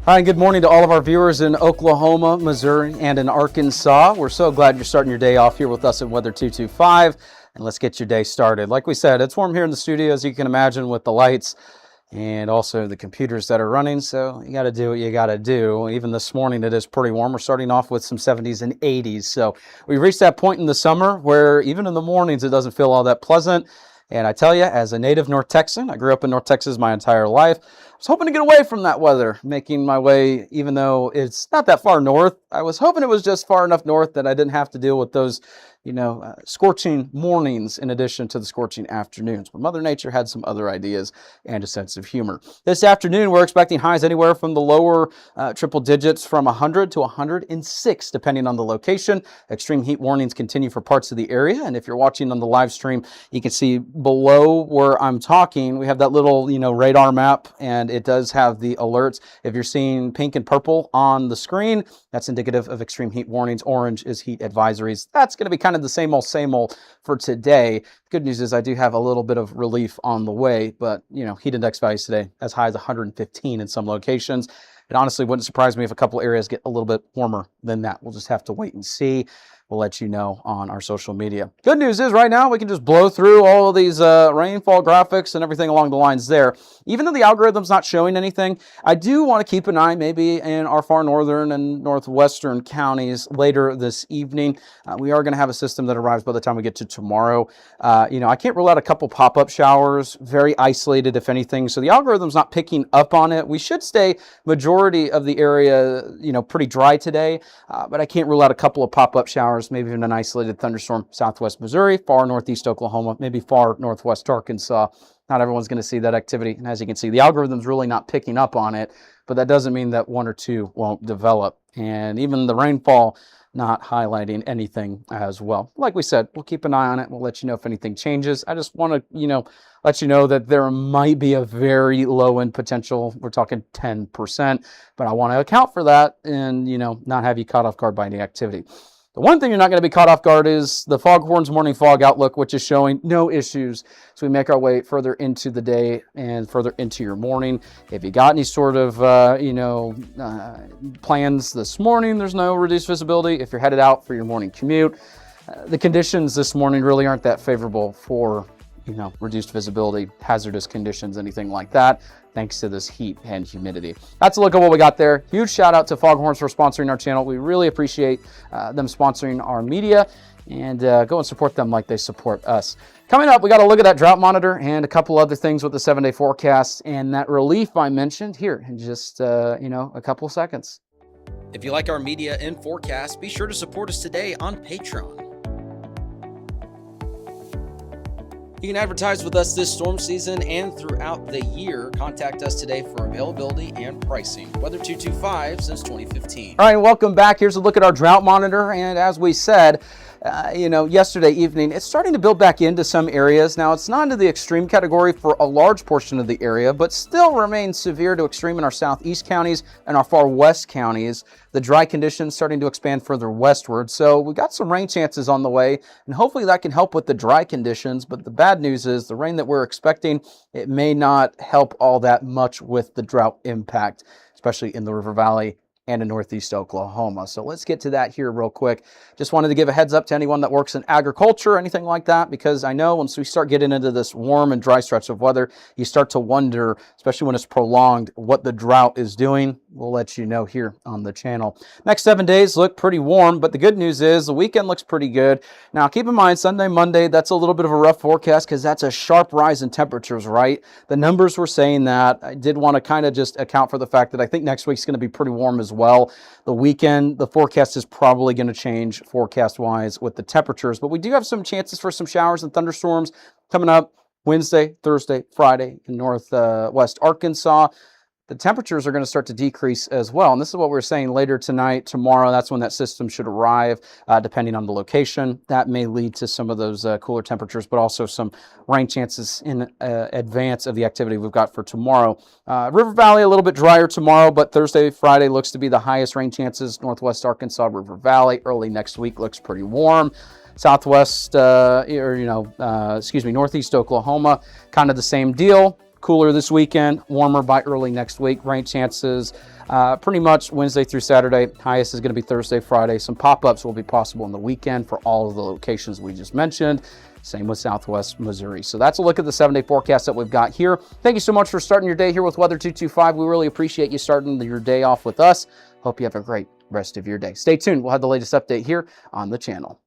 Hi, and good morning to all of our viewers in Oklahoma, Missouri, and in Arkansas. We're so glad you're starting your day off here with us at Weather 225, and let's get your day started. Like we said, it's warm here in the studio, as you can imagine, with the lights and also the computers that are running, so you got to do what you got to do. Even this morning, it is pretty warm. We're starting off with some 70s and 80s, so we've reached that point in the summer where even in the mornings, it doesn't feel all that pleasant. And I tell you, as a native North Texan, I grew up in North Texas my entire life. I was hoping to get away from that weather, making my way, even though it's not that far north. I was hoping it was just far enough north that I didn't have to deal with those, scorching mornings in addition to the scorching afternoons. But Mother Nature had some other ideas and a sense of humor. This afternoon, we're expecting highs anywhere from the lower triple digits from 100 to 106, depending on the location. Extreme heat warnings continue for parts of the area. And if you're watching on the live stream, you can see below where I'm talking, we have that little, radar map, and it does have the alerts. If you're seeing pink and purple on the screen, that's indicative of extreme heat warnings. Orange is heat advisories. That's going to be kind of the same old for today. Good news is I do have a little bit of relief on the way, but heat index values today as high as 115 in some locations. It honestly wouldn't surprise me if a couple areas get a little bit warmer than that. We'll just have to wait and see. We'll let you know on our social media. Good news is right now we can just blow through all of these rainfall graphics and everything along the lines there. Even though the algorithm's not showing anything, I do want to keep an eye maybe in our far northern and northwestern counties later this evening. We are going to have a system that arrives by the time we get to tomorrow. I can't rule out a couple pop-up showers, very isolated if anything. So the algorithm's not picking up on it. We should stay majority of the area, pretty dry today, but I can't rule out a couple of pop-up showers. Maybe even an isolated thunderstorm southwest Missouri, far northeast Oklahoma, maybe far northwest Arkansas. Not everyone's going to see that activity. And as you can see, the algorithm's really not picking up on it, but that doesn't mean that one or two won't develop. And even the rainfall not highlighting anything as well. Like we said, we'll keep an eye on it. We'll let you know if anything changes. I just want to, let you know that there might be a very low end potential. We're talking 10%, but I want to account for that and, not have you caught off guard by any activity. The one thing you're not going to be caught off guard is the Foghorns morning fog outlook, which is showing no issues. So we make our way further into the day and further into your morning. If you got any sort of, plans this morning, there's no reduced visibility. If you're headed out for your morning commute, the conditions this morning really aren't that favorable for, reduced visibility, hazardous conditions, anything like that, thanks to this heat and humidity. That's a look at what we got there. Huge shout out to Foghorns for sponsoring our channel. We really appreciate them sponsoring our media, and go and support them like they support us. Coming up, we got to look at that drought monitor and a couple other things with the 7-day forecast and that relief I mentioned here in just, a couple seconds. If you like our media and forecast, be sure to support us today on Patreon. You can advertise with us this storm season and throughout the year. Contact us today for availability and pricing. Weather 225 since 2015. All right, welcome back. Here's a look at our drought monitor. And as we said, yesterday evening, it's starting to build back into some areas. Now, it's not into the extreme category for a large portion of the area, but still remains severe to extreme in our southeast counties and our far west counties. The dry conditions starting to expand further westward. So we got some rain chances on the way, and hopefully that can help with the dry conditions. But the bad news is the rain that we're expecting, it may not help all that much with the drought impact, especially in the River Valley and in northeast Oklahoma. So let's get to that here real quick. Just wanted to give a heads up to anyone that works in agriculture or anything like that, because I know once we start getting into this warm and dry stretch of weather, you start to wonder, especially when it's prolonged, what the drought is doing. We'll let you know here on the channel. Next 7 days look pretty warm, but the good news is the weekend looks pretty good. Now, keep in mind, Sunday, Monday, that's a little bit of a rough forecast because that's a sharp rise in temperatures, right? The numbers were saying that. I did want to kind of just account for the fact that I think next week's going to be pretty warm as well. The weekend, the forecast is probably going to change forecast-wise with the temperatures, but we do have some chances for some showers and thunderstorms coming up Wednesday, Thursday, Friday in northwest Arkansas. The temperatures are going to start to decrease as well. And this is what we're saying later tonight, tomorrow. That's when that system should arrive, depending on the location. That may lead to some of those cooler temperatures, but also some rain chances in advance of the activity we've got for tomorrow. River Valley, a little bit drier tomorrow, but Thursday, Friday looks to be the highest rain chances. Northwest Arkansas, River Valley. Early next week looks pretty warm. Southwest, northeast Oklahoma, kind of the same deal. cooler this weekend, warmer by early next week. Rain chances pretty much Wednesday through Saturday. Highest is going to be Thursday, Friday. Some pop-ups will be possible in the weekend for all of the locations we just mentioned. Same with Southwest Missouri. So that's a look at the 7-day forecast that we've got here. Thank you so much for starting your day here with Weather 225. We really appreciate you starting your day off with us. Hope you have a great rest of your day. Stay tuned. We'll have the latest update here on the channel.